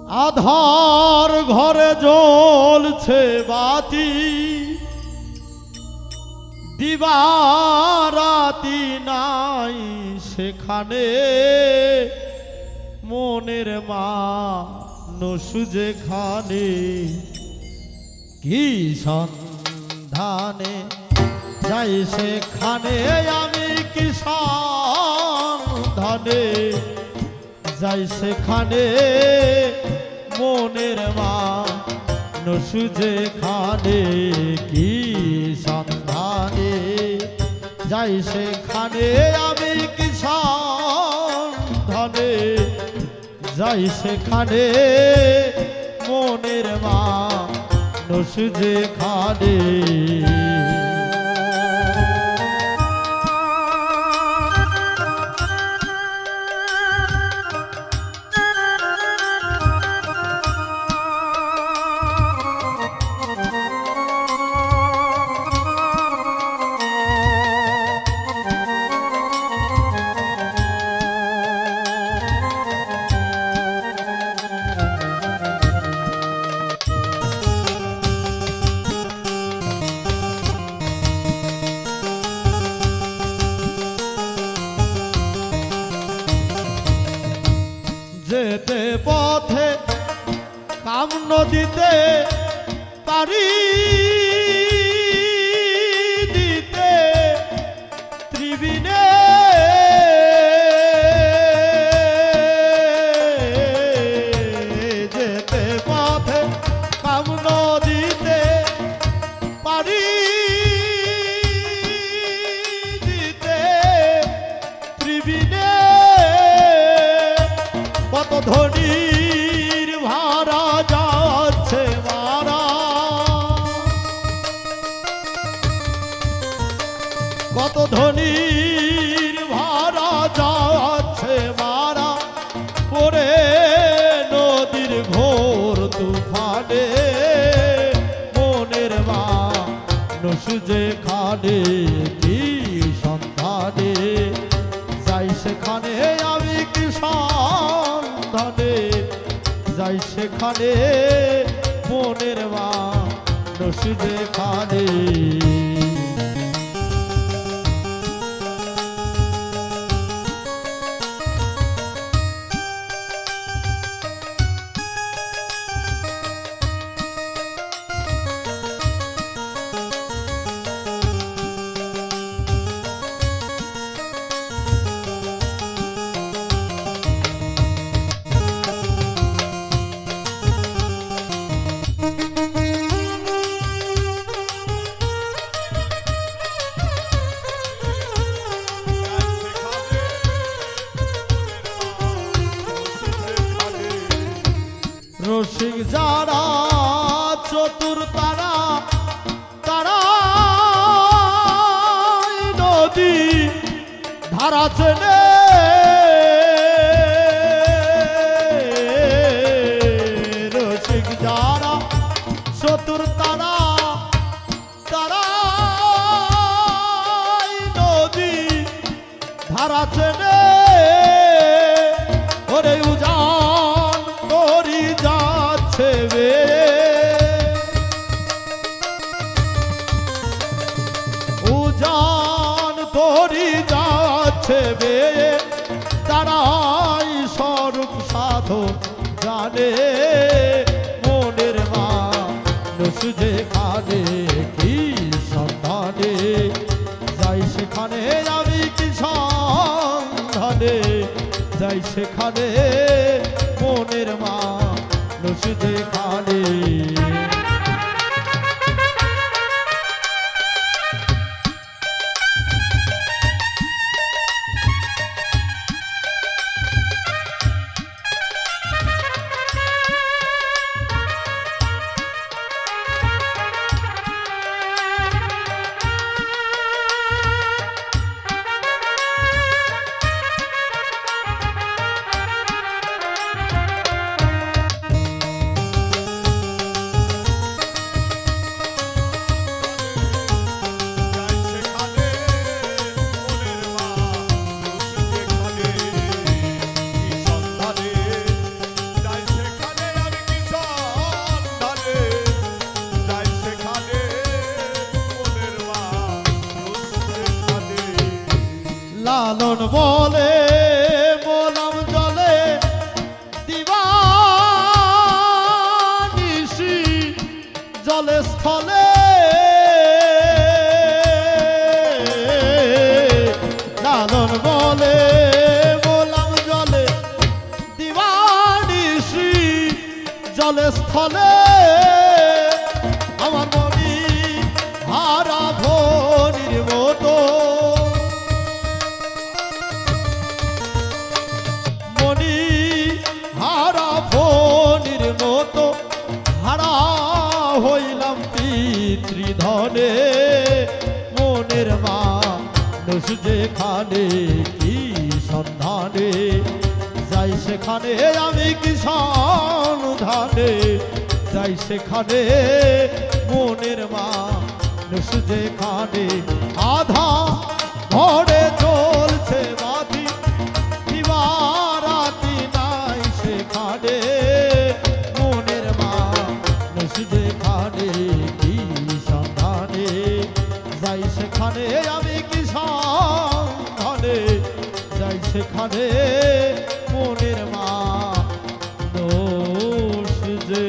আধার ঘরে জ্বলছে বাতি, দিবারাতি নাই সেখানে মনের মানুষ যেখানে। কি সন্ধানে যাই সেখানে আমি, কি সন্ধানে যাই সেখানে মনের মানুষ যেখানে। কি সন্ধানে যাই সেখানে আমি, কি সন্ধানে যাই সেখানে মনের মানুষ যেখানে। যেতে পথে কাম নদীতে পারি দিতে ত্রিবিনে, যেতে পথে কাম নদীতে পারি দিতে ত্রিবিনে। কত ধনির ভাড়া যাচ্ছে মারা, কত ধনির ভাড়া যাচ্ছে মারা পরে নদীর ঘোর তুফানে মনের মানুষ যেখানে। কি সন্ধানে যাই সেখানে আমি, কি সন্ধানে যাই সেখানে মনের মানুষ যেখানে। রসিক যারা চতুর তারা, তারা নদী ধারা চেনে। রসিক যারা চতুর তারা, তারা নদী ধারা চেনে। ওরে উজান তোরি যাচ্ছে বে, উজান তোরি যাচ্ছে বে, তারাই স্বরূপ সাধন জানে মনের মানুষ যেখানে। কি সন্ধানে যাই সেখানে আমি, কি সন্ধানে যাই সেখানে মনের মানুষ যেখানে। লালন বলে মোলাম জলে দিবানিশি জলে স্থলে লালন বলে মোলাম জলে দিবানিশি জলে স্থলে আমার মনি হারা ধনির মতো মনি হারা ধনির মতো হারা হইলাম পিতৃধনে মনের মানুষ যেখানে কি সন্ধানে যাই সেখানে আমি কি সন্ধানে যাই সেখানে মনের মানুষ যেখানে আধা ঘরে চলছে বাতি দিবারাতি নাই সেখানে মনের মানুষ যেখানে কি সন্ধানে যাই সেখানে আমি কি সন্ধানে যাই সেখানে মনের মানুষ যে